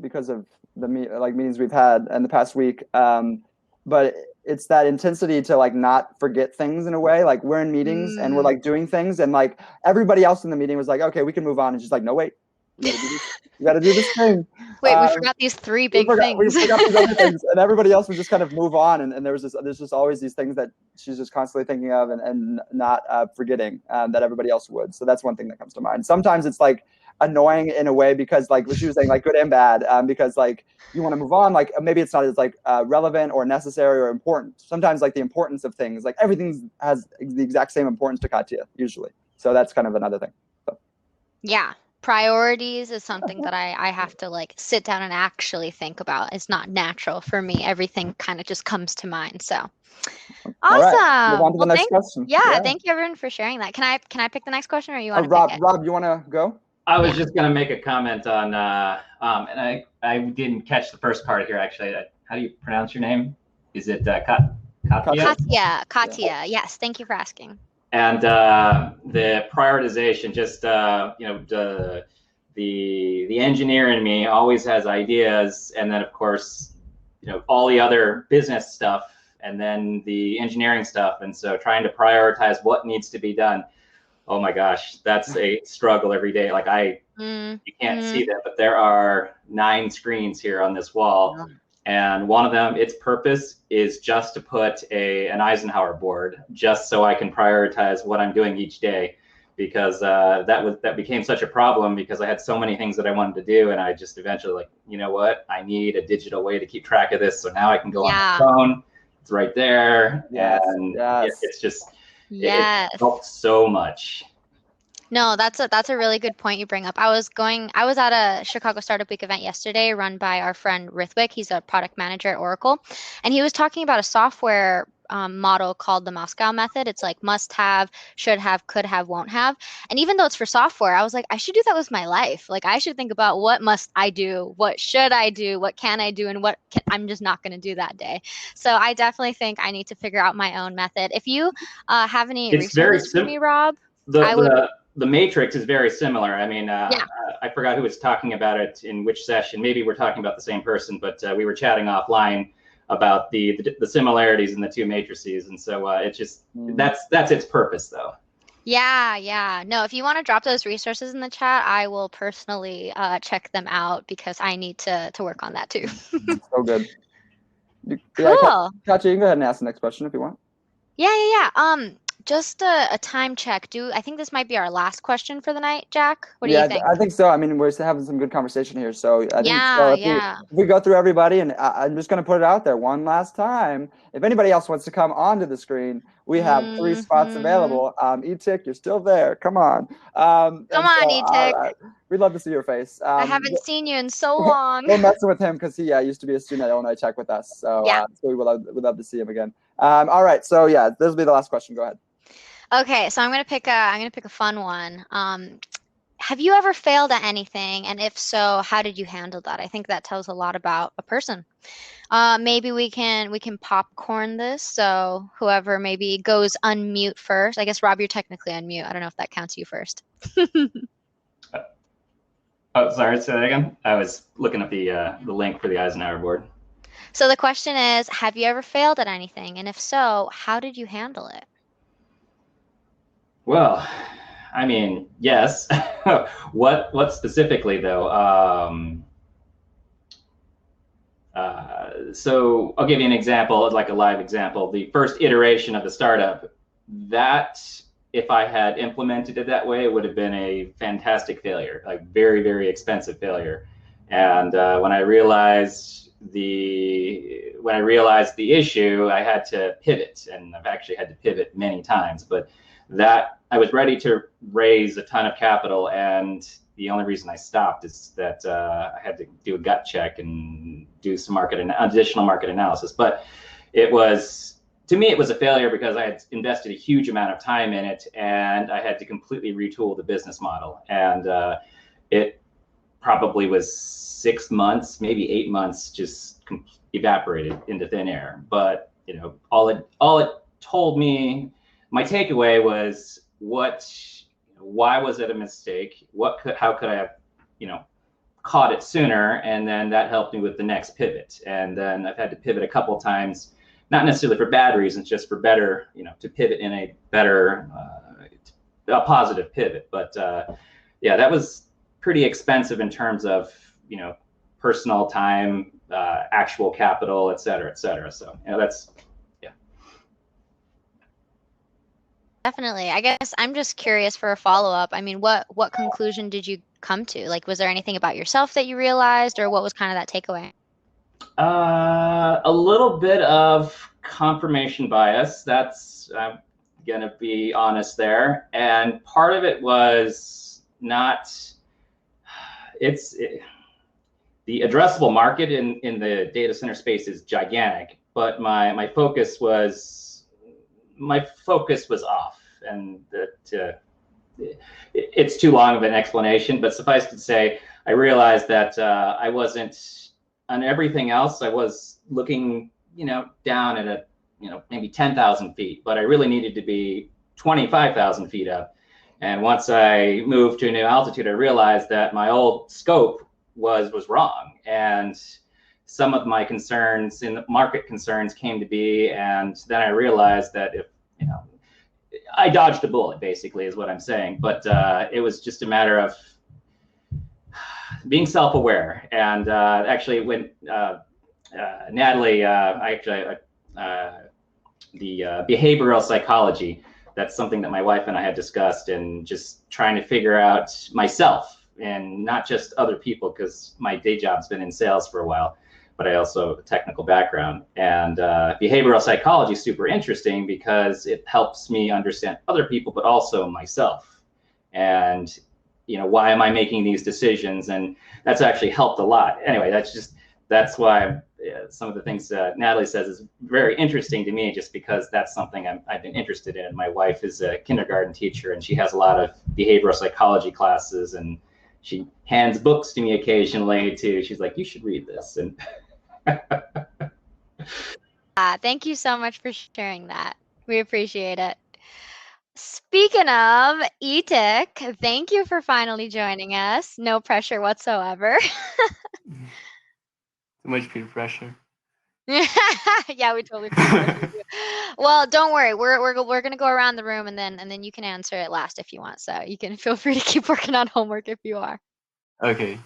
because of the meetings we've had in the past week. But it's that intensity to like not forget things in a way. Like we're in meetings and we're like doing things, and like everybody else in the meeting was like, "Okay, we can move on," and she's like, "No, wait, you got to do this thing." Wait, we forgot these three big things. We forgot these other things, and everybody else would just kind of move on. And there's just always these things that she's just constantly thinking of and not forgetting that everybody else would. So that's one thing that comes to mind. Sometimes it's like annoying in a way because like what she was saying, like good and bad, because like you want to move on, like maybe it's not as like relevant or necessary or important. Sometimes like the importance of things, like everything has the exact same importance to Katya usually. So that's kind of another thing. So. Yeah. Priorities is something that I have to like sit down and actually think about. It's not natural for me. Everything kind of just comes to mind. So All awesome. right. Move on to the next question. Yeah, thank you everyone for sharing that. Can I pick the next question, or you want to Rob, pick it? Rob, you want to go? I was just going to make a comment on, and I didn't catch the first part here, actually. How do you pronounce your name? Is it Katya? Katya. Yes, thank you for asking. And the prioritization, just the engineer in me always has ideas, and then of course, all the other business stuff, and then the engineering stuff, and so trying to prioritize what needs to be done. Oh my gosh, that's a struggle every day. Like you can't see that, but there are 9 screens here on this wall. And one of them, its purpose is just to put an Eisenhower board, just so I can prioritize what I'm doing each day, because that became such a problem because I had so many things that I wanted to do, and I just eventually like, you know what, I need a digital way to keep track of this. So now I can go on my phone. It's right there, and it's just it helps so much. No, that's a really good point you bring up. I was at a Chicago Startup Week event yesterday run by our friend Rithwik. He's a product manager at Oracle. And he was talking about a software model called the Moscow method. It's like must have, should have, could have, won't have. And even though it's for software, I was like, I should do that with my life. Like I should think about what must I do? What should I do? What can I do? And I'm just not going to do that day. So I definitely think I need to figure out my own method. If you have any resources for me, Rob, the matrix is very similar. I mean, I forgot who was talking about it in which session. Maybe we're talking about the same person, but we were chatting offline about the similarities in the 2 matrices, and so it's just that's its purpose, though. Yeah. No, if you want to drop those resources in the chat, I will personally check them out because I need to work on that too. So good. Cool. Katya, you can go ahead and ask the next question if you want. Yeah. Just a time check. I think this might be our last question for the night, Jack? What do you think? I think so. I mean, we're having some good conversation here. So I think so if we go through everybody, and I'm just going to put it out there one last time. If anybody else wants to come onto the screen, we have 3 spots available. Etik, you're still there. Come on. Come on, Etik. We'd love to see your face. I haven't seen you in so long. We're messing with him because he used to be a student at Illinois Tech with us. So, so we'd love to see him again. All right. So this will be the last question. Go ahead. Okay, so I'm gonna pick a fun one. Have you ever failed at anything, and if so, how did you handle that? I think that tells a lot about a person. Maybe we can popcorn this. So whoever maybe goes unmute first. I guess Rob, you're technically unmute. I don't know if that counts you first. Oh, sorry. Say that again. I was looking at the link for the Eisenhower board. So the question is, have you ever failed at anything, and if so, how did you handle it? Well, I mean, yes. What specifically though? So I'll give you an example, like a live example. The first iteration of the startup, that if I had implemented it that way, it would have been a fantastic failure, like very, very expensive failure. And when I realized the issue, I had to pivot, and I've actually had to pivot many times. But that I was ready to raise a ton of capital, and the only reason I stopped is that I had to do a gut check and do some additional market analysis. But it was, to me, it was a failure because I had invested a huge amount of time in it, and I had to completely retool the business model. And it probably was 6 months, maybe 8 months, just evaporated into thin air. But all it told me, my takeaway was, why was it a mistake? How could I have, caught it sooner? And then that helped me with the next pivot. And then I've had to pivot a couple of times, not necessarily for bad reasons, just for better, to pivot in a better, a positive pivot. But yeah, that was pretty expensive in terms of, personal time, actual capital, et cetera, et cetera. So, that's, yeah. Definitely. I guess I'm just curious for a follow-up. I mean, what conclusion did you come to? Like, was there anything about yourself that you realized, or what was kind of that takeaway? A little bit of confirmation bias. That's, I'm gonna be honest there. And part of it was not, the addressable market in the data center space is gigantic, but my focus was off, and that it's too long of an explanation. But suffice to say, I realized that I wasn't on everything else. I was looking, down at maybe 10,000 feet, but I really needed to be 25,000 feet up. And once I moved to a new altitude, I realized that my old scope was wrong, and some of my concerns in the market concerns came to be. And then I realized that if I dodged a bullet, basically, is what I'm saying. But it was just a matter of being self-aware. And actually, when Natalie, the behavioral psychology, that's something that my wife and I had discussed, and just trying to figure out myself and not just other people, because my day job's been in sales for a while, but I also have a technical background. And behavioral psychology is super interesting because it helps me understand other people, but also myself. And, why am I making these decisions? And that's actually helped a lot. Anyway, that's why some of the things that Natalie says is very interesting to me, just because that's something I've been interested in. My wife is a kindergarten teacher, and she has a lot of behavioral psychology classes, and she hands books to me occasionally too. She's like, you should read this. And Thank you so much for sharing that. We appreciate it. Speaking of Etik, thank you for finally joining us. No pressure whatsoever. Too much peer pressure. Yeah, we totally pressured you. Well, don't worry. We're gonna go around the room, and then you can answer it last if you want. So you can feel free to keep working on homework if you are. Okay.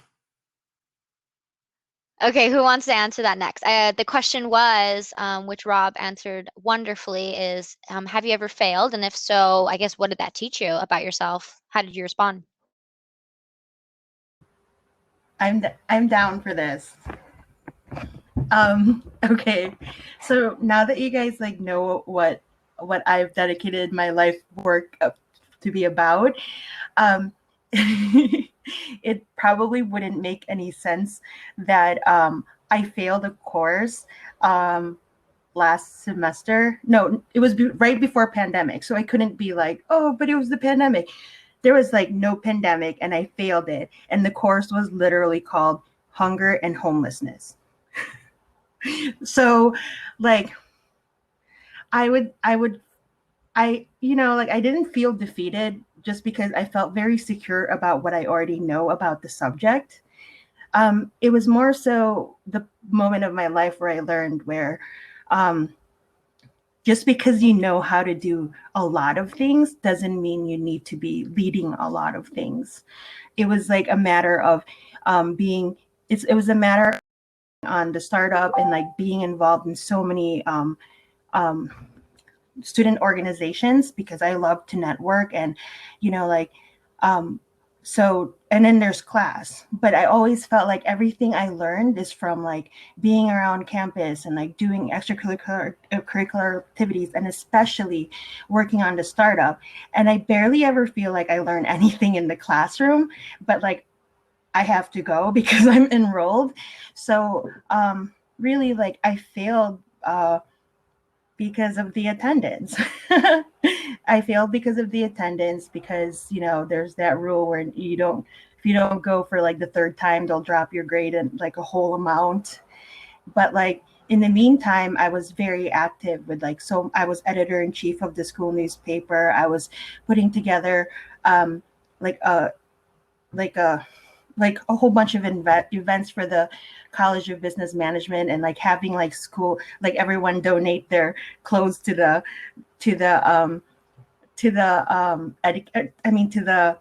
Okay, who wants to answer that next? The question was, which Rob answered wonderfully, is have you ever failed? And if so, I guess what did that teach you about yourself? How did you respond? I'm down for this. Okay, so now that you guys know what I've dedicated my life work to be about, it probably wouldn't make any sense that I failed a course last semester. No, it was right before pandemic, so I couldn't be like, oh, but it was the pandemic. There was no pandemic, and I failed it, and the course was literally called Hunger and Homelessness. So I didn't feel defeated, just because I felt very secure about what I already know about the subject. It was more so the moment of my life where I learned where just because you know how to do a lot of things doesn't mean you need to be leading a lot of things. It was a matter of it was a matter on the startup, and being involved in so many student organizations, because I love to network, and So, and then there's class, but I always felt like everything I learned is from like being around campus and like doing extracurricular curricular activities, and especially working on the startup. And I barely ever feel like I learn anything in the classroom, but like I have to go because I'm enrolled. So really, like I failed because of the attendance. I failed because of the attendance because, you know, there's that rule where you don't, if you don't go for like the third time, they'll drop your grade in like a whole amount. But like in the meantime, I was very active with like, so I was editor in chief of the school newspaper. I was putting together like a, like a, like a whole bunch of events for the College of Business Management, and like having like school, like everyone donate their clothes to the to the to the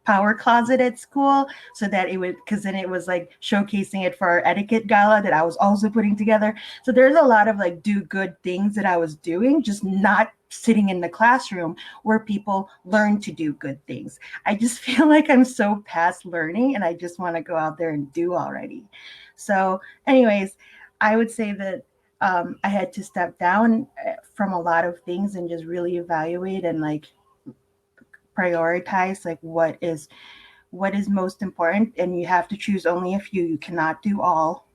power closet at school, so that it would, because then it was like showcasing it for our etiquette gala that I was also putting together. So there's a lot of like do good things that I was doing, just not sitting in the classroom where people learn to do good things. I just feel like I'm so past learning and I just want to go out there and do already. So anyways, I would say that I had to step down from a lot of things and just really evaluate and like prioritize like what is most important, and you have to choose only a few. You cannot do all.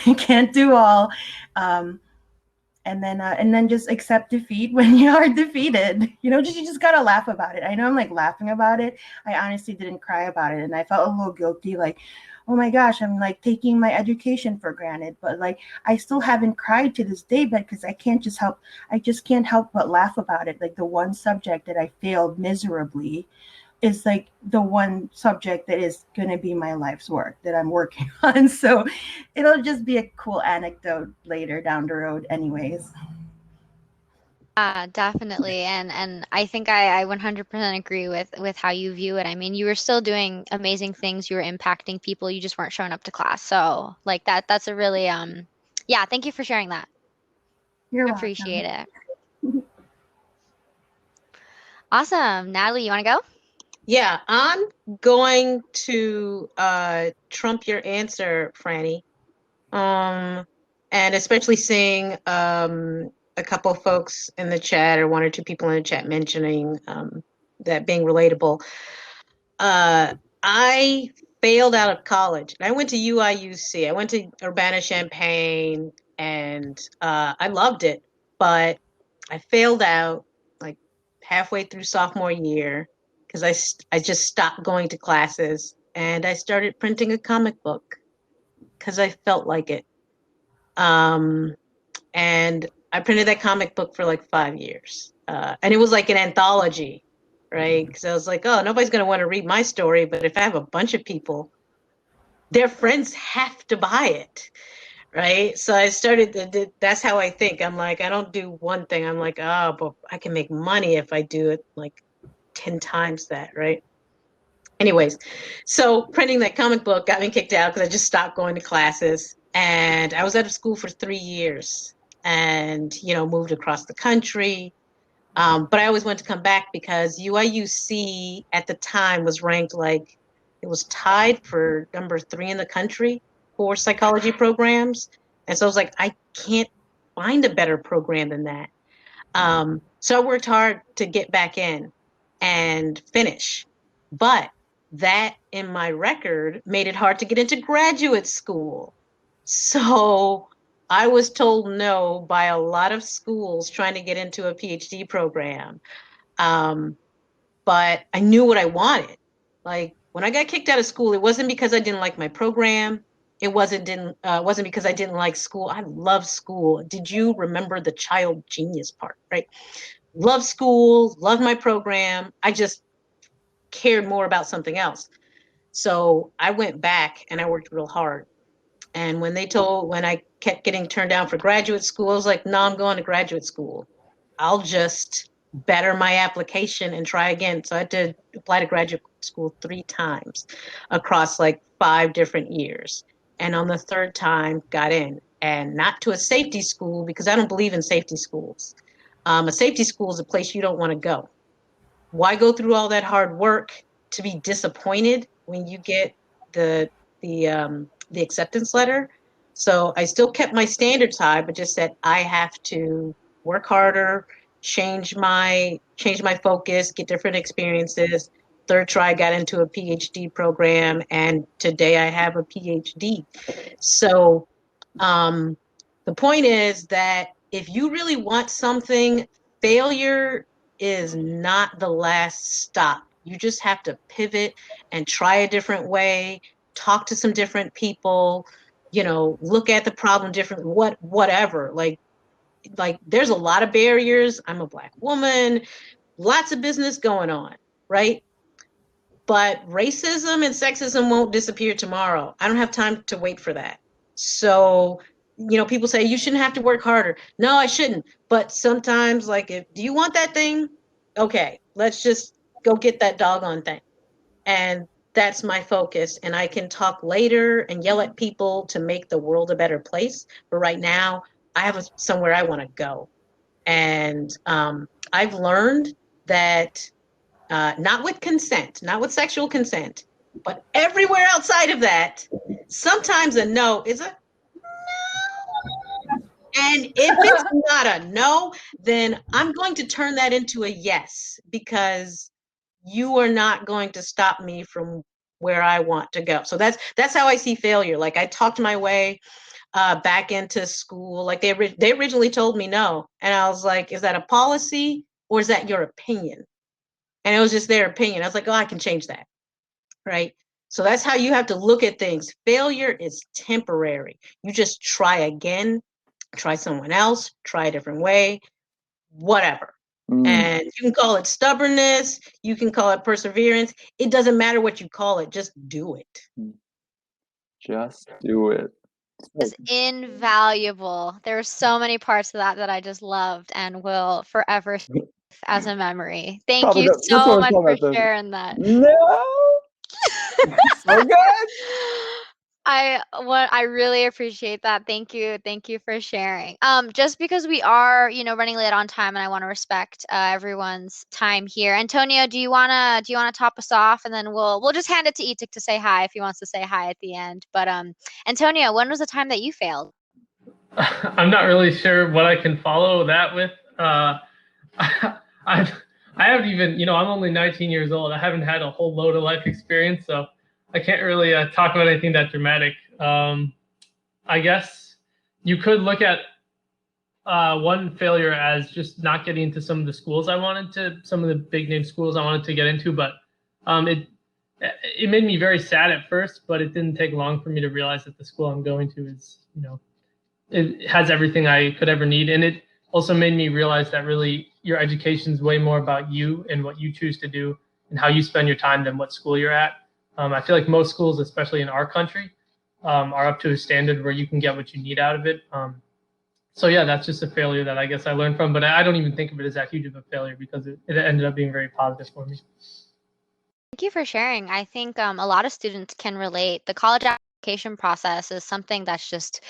You can't do all. um, and then just accept defeat when you are defeated. You know, just you just gotta laugh about it. I know I'm like laughing about it. I honestly didn't cry about it, and I felt a little guilty, like, oh my gosh, I'm like taking my education for granted. But like I still haven't cried to this day, but because I just can't help but laugh about it. Like the one subject that I failed miserably is like the one subject that is going to be my life's work that I'm working on. So it'll just be a cool anecdote later down the road anyways. Yeah, definitely. And I think I 100% agree with how you view it. I mean, you were still doing amazing things, you were impacting people, you just weren't showing up to class. So, like that's a really yeah, thank you for sharing that. You're welcome. Appreciate it. Awesome. Natalie, you want to go? Yeah, I'm going to trump your answer, Franny. And especially seeing a couple of folks in the chat, or one or two people in the chat mentioning that being relatable. I failed out of college. I went to UIUC. I went to Urbana-Champaign, and I loved it, but I failed out like halfway through sophomore year because I just stopped going to classes, and I started printing a comic book because I felt like it. And I printed that comic book for like 5 years. And it was like an anthology, right? Because I was like, oh, nobody's going to want to read my story, but if I have a bunch of people, their friends have to buy it, right? So I started, that's how I think. I'm like, I don't do one thing. I'm like, oh, but I can make money if I do it like 10 times that, right? Anyways, so printing that comic book got me kicked out because I just stopped going to classes. And I was out of school for 3 years and, you know, moved across the country. But I always wanted to come back because UIUC at the time was ranked like, it was tied for number 3 in the country for psychology programs. And so I was like, I can't find a better program than that. So I worked hard to get back in and finish. But that in my record made it hard to get into graduate school. So I was told no by a lot of schools trying to get into a PhD program. Um, but I knew what I wanted. Like when I got kicked out of school, it wasn't because I didn't like my program. It wasn't because I didn't like school. I love school. Did you remember the child genius part, right? Love school, love my program. I just cared more about something else. So I went back and I worked real hard. And when I kept getting turned down for graduate school, I was like, no, I'm going to graduate school. I'll just better my application and try again. So I had to apply to graduate school 3 times across like 5 different years. And on the third time, got in, and not to a safety school because I don't believe in safety schools. A safety school is a place you don't want to go. Why go through all that hard work to be disappointed when you get the acceptance letter. So I still kept my standards high, but just said I have to work harder, change my focus, get different experiences. Third try, I got into a PhD program, and today I have a PhD. So the point is that if you really want something, failure is not the last stop. You just have to pivot and try a different way, talk to some different people, look at the problem differently, whatever. Like there's a lot of barriers. I'm a Black woman, lots of business going on, right? But racism and sexism won't disappear tomorrow. I don't have time to wait for that. So, people say you shouldn't have to work harder. No, I shouldn't. But sometimes, like, do you want that thing? Okay, let's just go get that doggone thing. And that's my focus. And I can talk later and yell at people to make the world a better place. But right now, I have somewhere I want to go. And I've learned that not with consent, not with sexual consent, but everywhere outside of that, sometimes a no is a no. And if it's not a no, then I'm going to turn that into a yes, because you are not going to stop me from where I want to go. So that's how I see failure. Like, I talked my way back into school. Like, they originally told me no. And I was like, is that a policy or is that your opinion? And it was just their opinion. I was like, oh, I can change that, right? So that's how you have to look at things. Failure is temporary. You just try again, try someone else, try a different way, whatever. And you can call it stubbornness, you can call it perseverance. It doesn't matter what you call it, just do it. Just do it. Is invaluable. There were so many parts of that I just loved and will forever save as a memory. Thank you so much for sharing that. No. So good. I really appreciate that. Thank you. Thank you for sharing. Just because we are, running late on time, and I want to respect everyone's time here. Antonio, do you wanna top us off, and then we'll just hand it to Itik to say hi if he wants to say hi at the end. But Antonio, when was the time that you failed? I'm not really sure what I can follow that with. I haven't even, I'm only 19 years old. I haven't had a whole load of life experience, so I can't really talk about anything that dramatic. I guess you could look at one failure as just not getting into some of the schools I wanted to, some of the big name schools I wanted to get into, but it made me very sad at first, but it didn't take long for me to realize that the school I'm going to is, it has everything I could ever need. And it also made me realize that really your education is way more about you and what you choose to do and how you spend your time than what school you're at. I feel like most schools, especially in our country, are up to a standard where you can get what you need out of it. So yeah, that's just a failure that I guess I learned from, but I don't even think of it as that huge of a failure because it ended up being very positive for me. Thank you for sharing. I think a lot of students can relate. The college application process is something that's just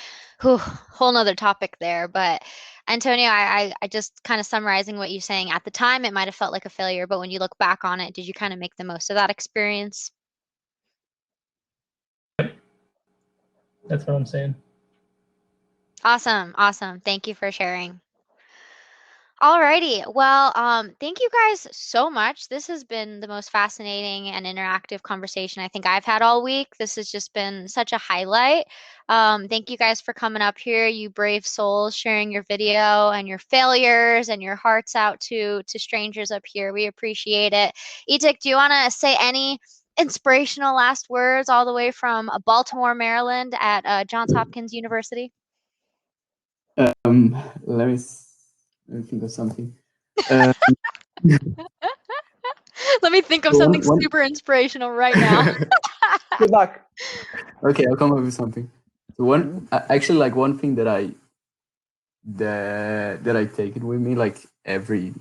whole nother topic there. But Antonio, I just kind of summarizing what you're saying. At the time, it might have felt like a failure, but when you look back on it, did you kind of make the most of that experience? That's what I'm saying. Awesome. Awesome. Thank you for sharing. Alrighty. Well, thank you guys so much. This has been the most fascinating and interactive conversation I think I've had all week. This has just been such a highlight. Thank you guys for coming up here, you brave souls, sharing your video and your failures and your hearts out to strangers up here. We appreciate it. Itik, do you want to say any inspirational last words all the way from Baltimore, Maryland at Johns Hopkins University? Let me think of something. Let me think of something super inspirational right now. Good luck. Okay, I'll come up with something. So actually, like one thing that I take it with me, like every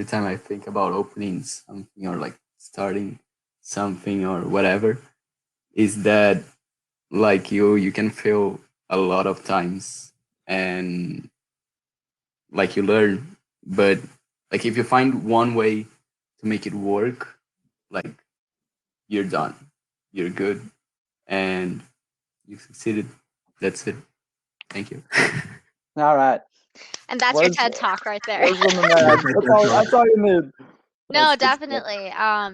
time I think about opening something or like starting something or whatever, is that like you can fail a lot of times and like you learn, but like if you find one way to make it work, like you're done. You're good, and you succeeded. That's it. Thank you. All right. And that's your Words, TED talk right there. words from the man. That's all you need. No, That's good stuff. definitely.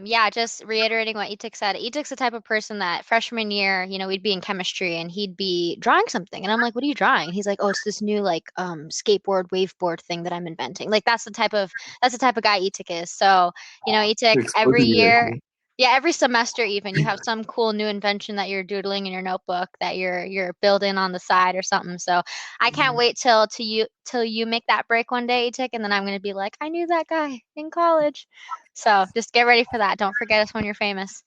Yeah, just reiterating what Etik said. Etik's the type of person that freshman year, you know, we'd be in chemistry and he'd be drawing something. And I'm like, what are you drawing? And he's like, oh, it's this new like skateboard waveboard thing that I'm inventing. Like that's the type of guy Etik is. So, you know, Etik every Exposing it, year, actually. yeah, every semester even, you have some cool new invention that you're doodling in your notebook that you're building on the side or something. So I can't wait till you make that break one day, Etik, and then I'm gonna be like, I knew that guy in college. So just get ready for that. Don't forget us when you're famous.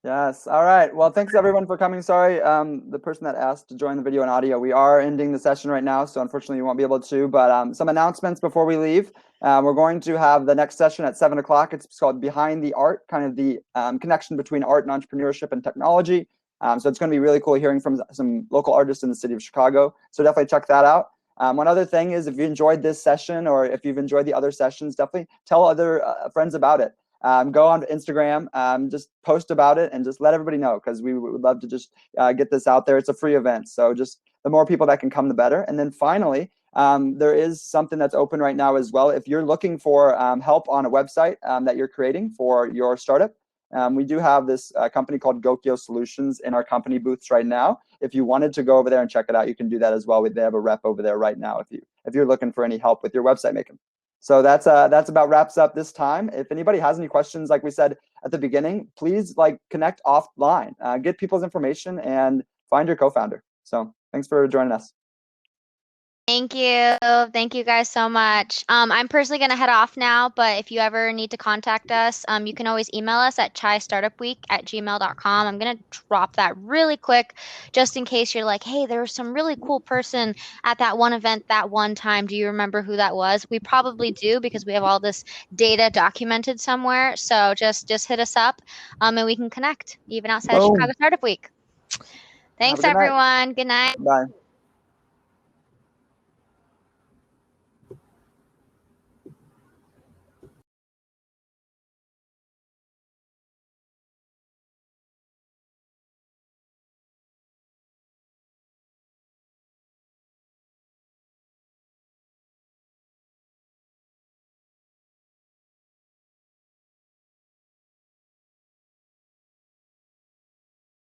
Yes. All right. Well, thanks everyone for coming. Sorry, the person that asked to join the video and audio. We are ending the session right now, so unfortunately you won't be able to. But some announcements before we leave. We're going to have the next session at 7 o'clock. It's called Behind the Art, kind of the connection between art and entrepreneurship and technology. So it's going to be really cool hearing from some local artists in the city of Chicago. So definitely check that out. One other thing is, if you enjoyed this session or if you've enjoyed the other sessions, definitely tell other friends about it. Go on Instagram, just post about it and just let everybody know, because we would love to just get this out there. It's a free event, so just the more people that can come, the better. And then finally, there is something that's open right now as well. If you're looking for help on a website that you're creating for your startup, we do have this company called Gokyo Solutions in our company booths right now. If you wanted to go over there and check it out, you can do that as well. They have a rep over there right now if you're looking for any help with your website making. So that's about wraps up this time. If anybody has any questions, like we said at the beginning, please connect offline, get people's information, and find your co-founder. So thanks for joining us. Thank you. Thank you guys so much. I'm personally going to head off now, but if you ever need to contact us, you can always email us at chaistartupweek@gmail.com. I'm going to drop that really quick just in case you're like, hey, there was some really cool person at that one event that one time. Do you remember who that was? We probably do, because we have all this data documented somewhere. So just hit us up and we can connect even outside of Boom. Chicago Startup Week. Thanks, good night. everyone. Good night. Bye.